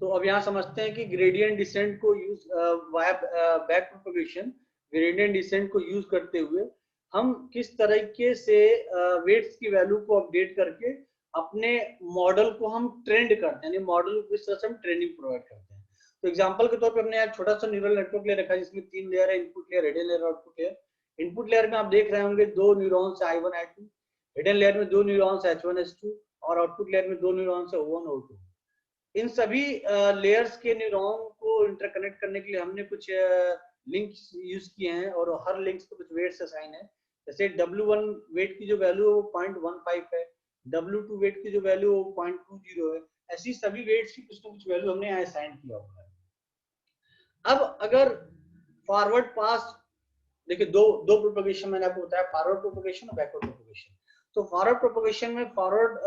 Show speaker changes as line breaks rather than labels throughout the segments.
तो अब यहाँ समझते हैं कि ग्रेडियंट डिसेंट को use via back propagation, gradient descent को यूज करते हुए हम किस तरीके से वेट्स की वैल्यू को अपडेट करके अपने मॉडल को हम ट्रेंड करते हैं, यानी मॉडल को इस तरह से हम ट्रेनिंग प्रोवाइड करते हैं। तो एग्जांपल के तौर पे हमने यार छोटा सा न्यूरल नेटवर्क ले रखा है जिसमें 3 लेयर है, इनपुट लेयर, हिडन लेयर और आउटपुट लेयर। इनपुट लेयर में आप देख रहे होंगे 2 neurons I1 I2, hidden layer में 2 न्यूरॉन्स H1 H2 और आउटपुट लेयर में 2 न्यूरॉन्स O1 O2। इन सभी लेयर्स के न्यूरॉन को इंटरकनेक्ट करने के लिए हमने कुछ लिंक्स यूज किए हैं और हर लिंक्स पे कुछ वेट्स असाइन है। जैसे W1 वेट की जो वैल्यू है वो 0.15 है, W2 वेट की जो वैल्यू है वो 0.20 है। ऐसी सभी वेट्स की कुछ ना कुछ वैल्यू हमने यहाँ असाइन किया हुआ है। अब अगर फॉरवर्ड पास, देखिए दो प्रोपगेशन मैंने आपको बताया, फॉरवर्ड प्रोपगेशन और बैकवर्ड प्रोपगेशन। तो फॉरवर्ड प्रोपगेशन में फॉरवर्ड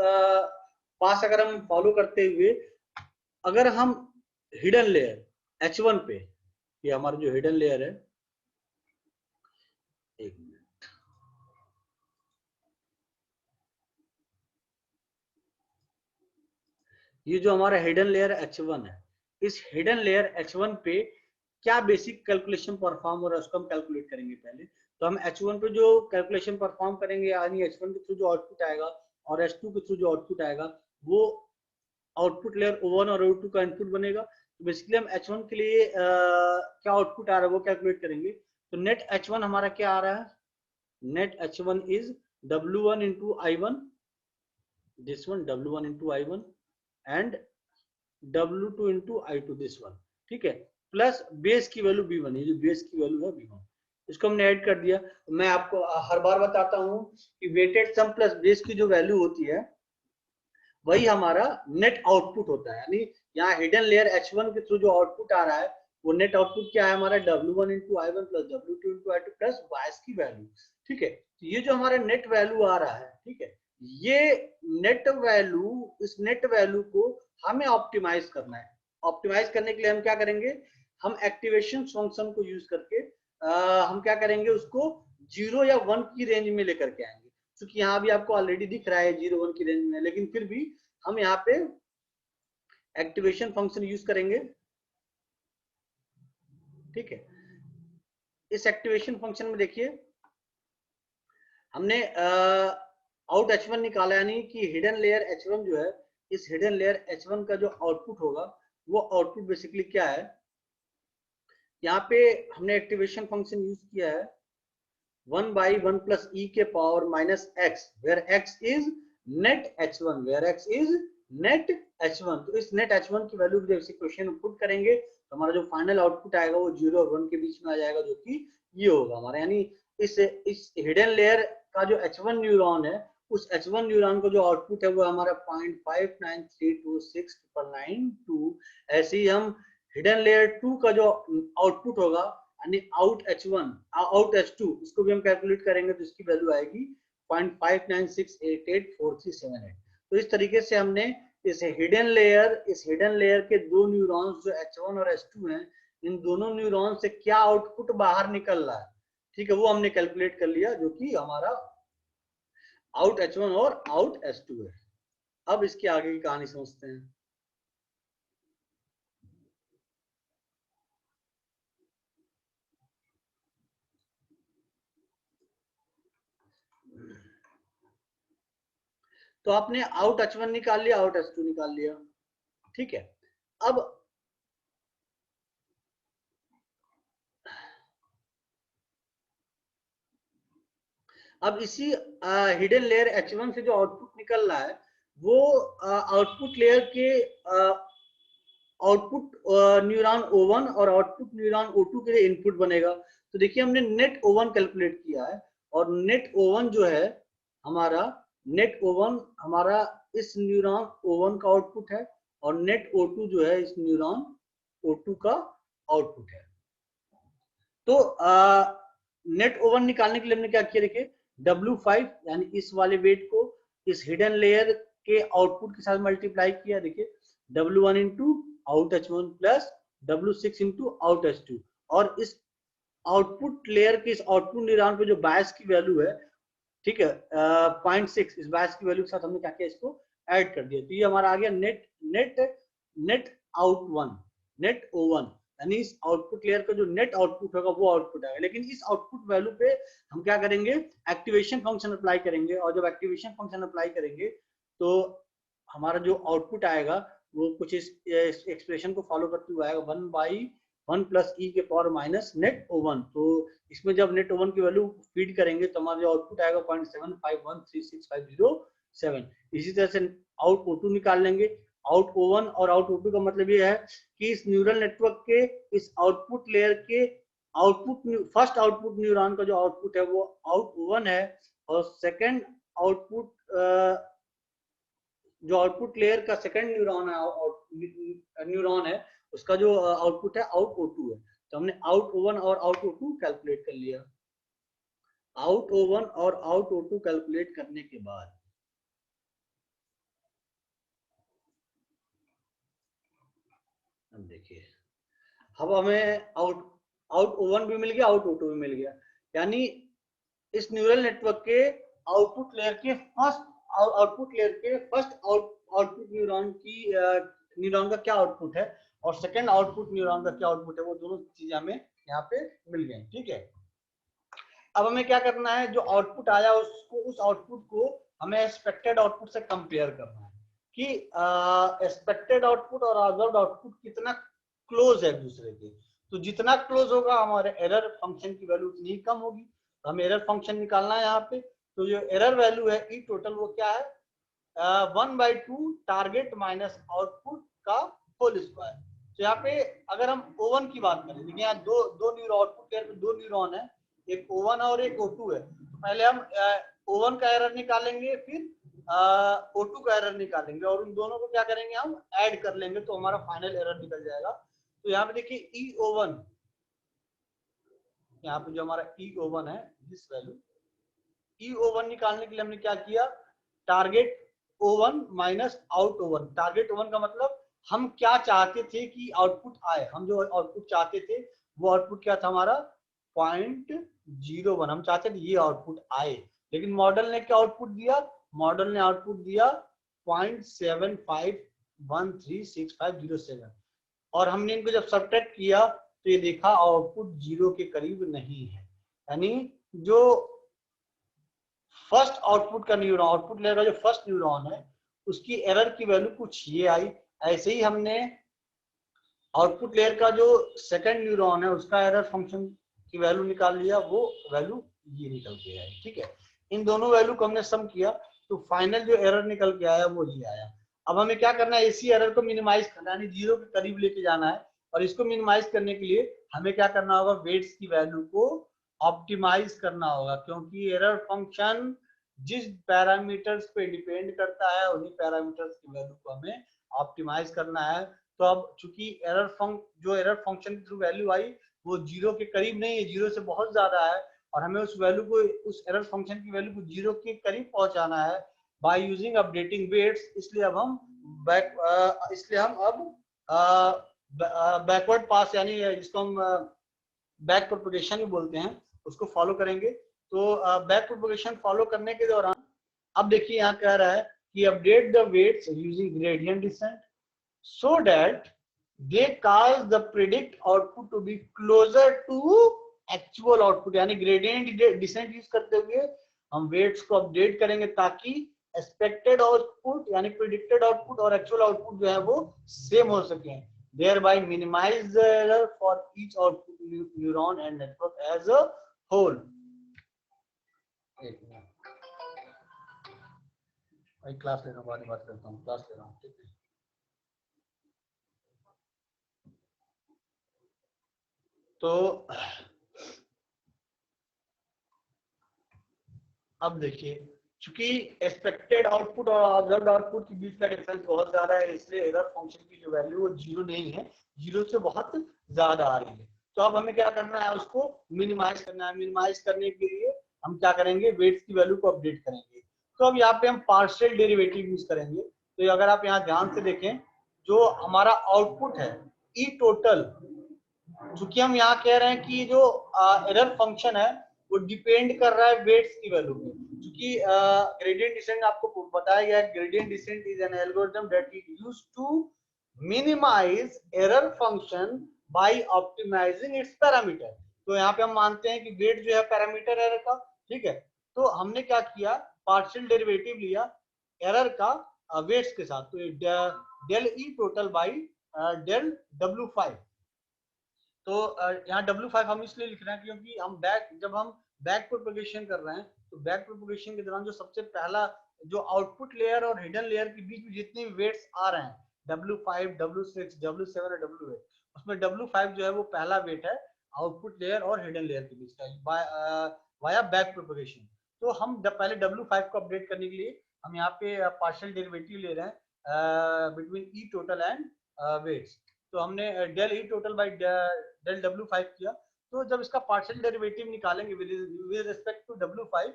पास अगर हम फॉलो करते हुए अगर हम हिडन लेयर H1 पे, ये हमारा जो हिडन लेयर है, एक मिनट, ये जो हमारा हिडन लेयर H1 है, इस हिडन लेयर H1 पे क्या बेसिक कैलकुलेशन परफॉर्म हो रहा है उसको हम कैलकुलेट करेंगे पहले। तो हम H1 पे जो कैलकुलेशन परफॉर्म करेंगे, यानी H1 के थ्रू जो आउटपुट आएगा और H2 के थ्रू जो आउटपुट आएगा वो आउटपुट लेयर O1 और O2 का इनपुट बनेगा। तो बेसिकली हम H1 के लिए क्या आउटपुट आ रहा है वो कैलकुलेट करेंगे। तो नेट H1 हमारा क्या आ रहा है, net H1 is W1 into I1, this one W1 into I1 and W2 into I2, this one, ठीक है, प्लस बेस की वैल्यू B1, ये जो बेस की वैल्यू है B1, इसको हमने ऐड कर दिया। मैं आपको हर बार बताता हूं कि वेटेड सम प्लस बेस की जो वैल्यू होती है वही हमारा नेट आउटपुट होता है। यानी यहाँ हिडन लेयर H1 के थ्रू जो आउटपुट आ रहा है वो नेट आउटपुट क्या है हमारा, W1 into I1 plus W2 into I2 plus bias की वैल्यू, ठीक है। तो ये जो हमारा नेट वैल्यू आ रहा है, ठीक है, ये नेट वैल्यू, इस नेट वैल्यू को हमें ऑप्टिमाइज करना है। ऑप्टिमाइज करने के लिए हम क्या करेंगे, हम एक्टिवेशन फंक्शन को यूज करके हम क्या करेंगे, उसको 0 या 1 की रेंज में लेकर के आएंगे। क्योंकि यहाँ भी आपको ऑलरेडी दिख रहा है 0 1 की रेंज में, लेकिन फिर भी हम यहाँ पे एक्टिवेशन फंक्शन यूज करेंगे, ठीक है। इस एक्टिवेशन फंक्शन में देखिए हमने आउट H1 निकाला, यानी कि हिडन लेयर H1 जो है, इस हिडन लेयर H1 का जो आउटपुट होगा वो आउटपुट बेसिकली क्या है, यहाँ पे हमने एक्टिवेशन फंक्शन यूज किया है 1/1 plus e के power minus x, where x is net H1, where x is net H1। तो इस नेट H1 की वैल्यू जब इस इक्वेशन में पुट करेंगे तो हमारा जो फाइनल आउटपुट आएगा वो 0 और 1 के बीच में आ जाएगा, जो कि ये होगा हमारा। यानी इस हिडन लेयर का जो H1 न्यूरॉन है, उस H1 न्यूरॉन को जो आउटपुट है वो हमारा 0.59326992। ऐसे ही हम हिडन लेयर 2 का जो आउटपुट होगा, यानी आउट H1 आउट H2, इसको भी हम कैलकुलेट करेंगे तो इसकी वैल्यू आएगी 0.5968884378। तो इस तरीके से हमने इस हिडन लेयर के दो न्यूरॉन्स जो H1 और H2 हैं, इन दोनों न्यूरॉन से क्या आउटपुट बाहर निकल रहा है, ठीक है, वो हमने कैलकुलेट कर लिया, जो कि हमारा आउट H1 और आउट H2 है। अब इसके आगे की कहानी समझते हैं। तो आपने आउट H1 निकाल लिया, आउट H2 निकाल लिया, ठीक है। अब इसी हिडन लेयर H1 से जो आउटपुट निकल रहा है वो आउटपुट लेयर के आउटपुट न्यूरॉन O1 और आउटपुट न्यूरॉन O2 के लिए इनपुट बनेगा। तो देखिए हमने नेट O1 कैलकुलेट किया है और नेट O1 जो है हमारा, नेट O1 हमारा इस न्यूरॉन O1 का आउटपुट है और नेट O2 जो है इस न्यूरॉन O2 का आउटपुट है। तो नेट O1 निकालने के लिए हमने क्या किया, देखिए W5 यानी इस वाले वेट को इस हिडन लेयर के आउटपुट के साथ मल्टीप्लाई किया, देखिए W1 into out H1 plus W6 into out H2, और इस आउटपुट लेयर के इस आउटपुट न्यूरॉन पे जो बायस की वैल्यू है, ठीक है, 0.6, इस बायस की वैल्यू के साथ हमने क्या किया, इसको ऐड कर दिया। तो ये हमारा आ गया नेट आउट वन, नेट ओ वन, यानी इस आउटपुट लेयर का जो नेट आउटपुट होगा वो आउटपुट आएगा। लेकिन इस आउटपुट वैल्यू पे हम क्या करेंगे, एक्टिवेशन फंक्शन अप्लाई करेंगे, और जब एक्टिवेशन फंक्शन अप्लाई करेंगे तो हमारा जो आउटपुट आएगा वो कुछ इस एक्सप्रेशन को फॉलो करते हुए आएगा, 1/1 प्लस ई के पावर माइनस नेट ओ वन। तो इसमें जब नेट ओ वन की वैल्यू फीड करेंगे तो हमारा जो आउटपुट आएगा 0.75136507। इसी तरह से आउट ओ टू निकाल लेंगे। आउट ओ वन और आउट ओ टू का मतलब ये है कि इस न्यूरल नेटवर्क के इस आउटपुट लेयर के आउटपुट, फर्स्ट आउटपुट न्यूरॉन का जो आउटपुट है वो आउट ओ वन है, और सेकेंड आउटपुट जो आउटपुट लेयर का सेकंड न्यूरॉन है उसका जो आउटपुट है आउट ओ टू है। तो हमने आउट ओ वन और आउट ओ टू कैलकुलेट कर लिया। आउट ओ वन और आउट ओ टू कैलकुलेट करने के बाद अब देखिए, अब हमें आउट ओ वन भी मिल गया, आउट ओ टू भी मिल गया, यानी इस न्यूरल नेटवर्क के आउटपुट लेयर के फर्स्ट आउटपुट न्यूरॉन का क्या आउटपुट है और सेकंड आउटपुट न्यूरॉन का क्या आउटपुट है, वो दोनों चीजें हमें यहाँ पे मिल गई। ठीक है, अब हमें क्या करना है, जो आउटपुट आया उस आउटपुट को हमें एक्सपेक्टेड आउटपुट से कंपेयर करना है कि एक्सपेक्टेड आउटपुट और ऑब्जर्व्ड आउटपुट कितना क्लोज है एक दूसरे के। तो जितना क्लोज होगा हमारे एरर फंक्शन की वैल्यू उतनी ही कम होगी। तो हमें एरर फंक्शन निकालना है यहाँ पे। तो जो एरर वैल्यू है ई टोटल वो क्या है, 1/2 टारगेट माइनस आउटपुट का होल स्क्वायर। तो यहाँ पे अगर हम O1 की बात करें, देखिए यहाँ दो न्यूरॉन आउटपुट लेयर पे दो न्यूरॉन है, एक O1 और एक O2 है। तो पहले हम O1 का एरर निकालेंगे, फिर O2 का एरर निकालेंगे, और उन दोनों को क्या करेंगे, हम ऐड कर लेंगे, तो हमारा फाइनल एरर निकल जाएगा। तो यहाँ पे देखिए E01, यहाँ पे जो हमारा E01 है, दिस वैल्यू E01 निकालने के लिए हमने क्या किया, target O1 minus out O1। Target O1 का मतलब हम क्या चाहते थे कि आउटपुट आए, हम जो आउटपुट चाहते थे वो आउटपुट क्या था हमारा 0.01, हम चाहते थे ये आउटपुट आए, लेकिन मॉडल ने क्या आउटपुट दिया, मॉडल ने आउटपुट दिया 0.75136507, और हमने इनको जब सब्ट्रैक्ट किया तो ये देखा आउटपुट 0 के करीब नहीं है। यानी जो फर्स्ट आउटपुट का न्यूरॉन, आउटपुट लेयर का जो फर्स्ट न्यूरॉन है उसकी एरर की वैल्यू कुछ ये आई। ऐसे ही हमने आउटपुट लेयर का जो सेकंड न्यूरॉन है उसका एरर फंक्शन की वैल्यू निकाल लिया, वो वैल्यू ये निकल के आई। ठीक है, इन दोनों वैल्यू को हमने सम किया तो फाइनल जो एरर निकल के आया वो ये आया। अब हमें क्या करना है, इसी एरर को मिनिमाइज करना है, यानी 0 के करीब लेके जाना है। और इसको मिनिमाइज करने के लिए हमें क्या करना होगा, वेट्स की वैल्यू को ऑप्टिमाइज करना होगा, क्योंकि एरर फंक्शन जिस पैरामीटर्स पे डिपेंड करता है उन्हीं पैरामीटर्स की वैल्यू को हमें ऑप्टिमाइज करना है। तो अब चूंकि जो एरर फंक्शन की थ्रू वैल्यू आई वो 0 के करीब नहीं है, 0 से बहुत ज्यादा है, और हमें उस वैल्यू को, उस एरर फंक्शन की वैल्यू को 0 के करीब पहुंचाना है बाय यूजिंग अपडेटिंग वेट्स। इसलिए हम बैकवर्ड पास, यानी जिसको हम बैक प्रोपगेशन भी बोलते हैं, उसको फॉलो करेंगे। तो बैक प्रोपगेशन फॉलो करने के दौरान अब देखिए यहाँ कह रहा है कि update the weights using gradient descent so that they cause the predict output to be closer to actual output। यानी ग्रेडियंट डिसेंट यूज करते हुए हम वेट्स को अपडेट करेंगे ताकि एक्सपेक्टेड आउटपुट यानी प्रिडिक्टेड आउटपुट और एक्चुअल आउटपुट जो है वो सेम हो सके, thereby minimize the error for each output neuron and network as a whole। भाई क्लास ले रहा हूँ, बाद में बात करता हूँ, क्लास ले रहा हूँ। ठीक है, तो अब देखिए, चूंकि एक्सपेक्टेड आउटपुट और ऑब्जर्व्ड आउटपुट के बीच का डिफरेंस बहुत ज्यादा है, इसलिए एरर फंक्शन की जो वैल्यू वो 0 नहीं है, 0 से बहुत ज्यादा आ रही है। तो अब हमें क्या करना है, उसको मिनिमाइज करना है। मिनिमाइज करने के लिए हम क्या करेंगे, वेट्स की वैल्यू को अपडेट करेंगे। तो अब यहाँ पे हम पार्शियल डेरिवेटिव यूज करेंगे। तो अगर आप यहाँ ध्यान से देखें, जो हमारा आउटपुट है ई टोटल, चूंकि हम यहाँ कह रहे हैं कि जो एरर फंक्शन है वो डिपेंड कर रहा है वेट्स की वैल्यू पे। क्योंकि ग्रेडियंट डिसेंट आपको बताया गया है, gradient descent is an algorithm that is used to minimise error function by optimising its parameter. तो यहाँ पे हम मानते हैं कि वेट जो है पैरामीटर एरर का, ठीक है। तो हमने क्या किया, पार्शियल डेरिवेटिव लिया एरर का वेट्स के साथ, तो del E total by del W5। तो यहाँ W5 हम इसलिए लिख रहे हैं क्योंकि जब हम बैक प्रोपगेशन कर रहे हैं, तो बैक प्रोपगेशन के दौरान जो सबसे पहला जो आउटपुट लेयर और हिडन लेयर के बीच में जितने भी वेट्स आ रहे हैं, W5, W6, W7 और W8, उसमें W5 जो है वो पहला वेट है आउटपुट लेयर और हिडन लेयर के बीच का वाया बैक प्रोपगेशन। तो हम पहले W5 को अपडेट करने के लिए हम यहाँ पे पार्शियल डेरिवेटिव ले रहे हैं between E total and weights. तो हमने del E total by del W5 किया। तो जब इसका पार्शियल डेरिवेटिव निकालेंगे विद रिस्पेक्ट टू W5,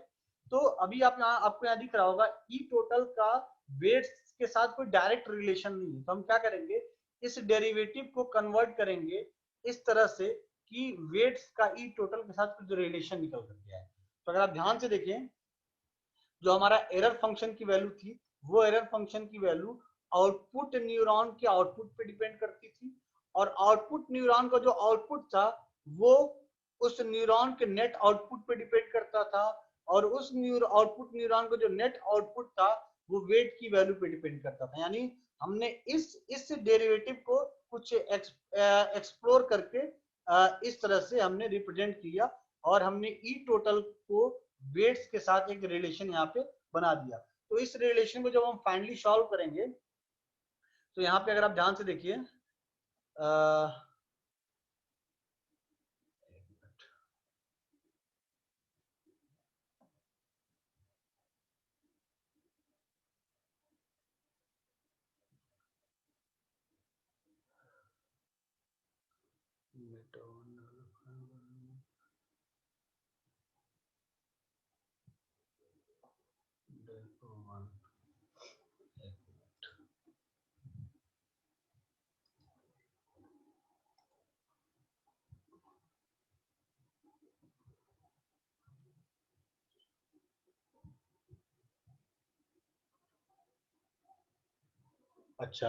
तो अभी आपको यहाँ दिख रहा होगा ई टोटल का वेट्स के साथ कोई डायरेक्ट रिलेशन नहीं है। तो हम क्या करेंगे, इस डेरिवेटिव को कन्वर्ट करेंगे इस तरह से कि वेट्स का ई टोटल के साथ कुछ रिलेशन निकल कर के आए। तो अगर आप ध्यान से देखें, जो हमारा एरर फंक्शन की वैल्यू थी, वो एरर फंक्शन की वैल्यू आउटपुट न्यूरॉन के आउटपुट पे डिपेंड करती थी, और आउटपुट न्यूरॉन का जो आउटपुट था वो उस न्यूरॉन के नेट आउटपुट पे डिपेंड करता था, और उस आउटपुट न्यूरॉन का जो नेट आउटपुट था वो वेट की वैल्यू पे डिपेंड करता था। यानी हमने इस डेरिवेटिव को कुछ एक्सप्लोर करके इस तरह से हमने रिप्रेजेंट किया, और हमने ई टोटल को वेट्स के साथ एक रिलेशन यहाँ पे बना दिया। तो इस रिलेशन को जब हम फाइनली सॉल्व करेंगे, तो यहाँ पे अगर आप ध्यान से देखिए, अच्छा,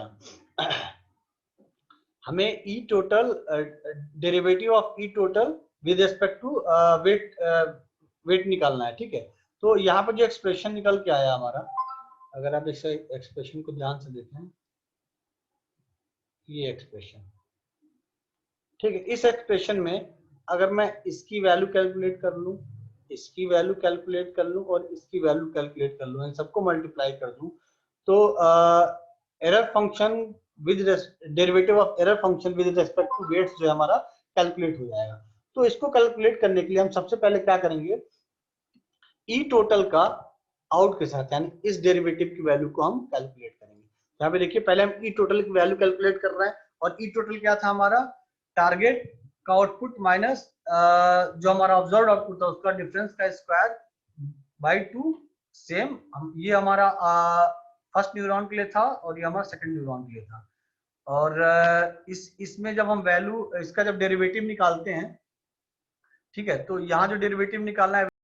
हमें E total derivative of E total with respect to weight weight निकालना है, ठीक है। तो यहाँ पर जो एक्सप्रेशन निकल के आया हमारा, अगर आप इस एक्सप्रेशन को ध्यान से देखें, ये एक्सप्रेशन, ठीक है। इस एक्सप्रेशन में अगर मैं इसकी वैल्यू कैलकुलेट कर लूं, इसकी वैल्यू कैलकुलेट कर लूं और इसकी वैल्यू कैलकुलेट कर लूं, इन सबको मल्टीप्लाई कर दूं, तो error function with derivative of error function with respect to weights जो है हमारा कैलकुलेट हो जाएगा। तो इसको कैलकुलेट करने के लिए हम सबसे पहले क्या करेंगे, ई टोटल का आउट के साथ, यानी इस डेरिवेटिव की वैल्यू को हम कैलकुलेट करेंगे। यहाँ पे देखिए, पहले हम ई टोटल की वैल्यू कैलकुलेट कर रहे हैं, और ई टोटल क्या था हमारा, टारगेट का आउटपुट माइनस जो हमारा ऑब्जर्व आउटपुट था उसका डिफरेंस का स्क्वायर बाई 2। सेम ये हमारा फर्स्ट न्यूरॉन के लिए था और ये हमारा सेकंड न्यूरॉन के लिए था। और इसमें जब हम वैल्यू इसका जब डेरिवेटिव निकालते हैं, ठीक है, तो यहाँ जो डेरिवेटिव निकालना है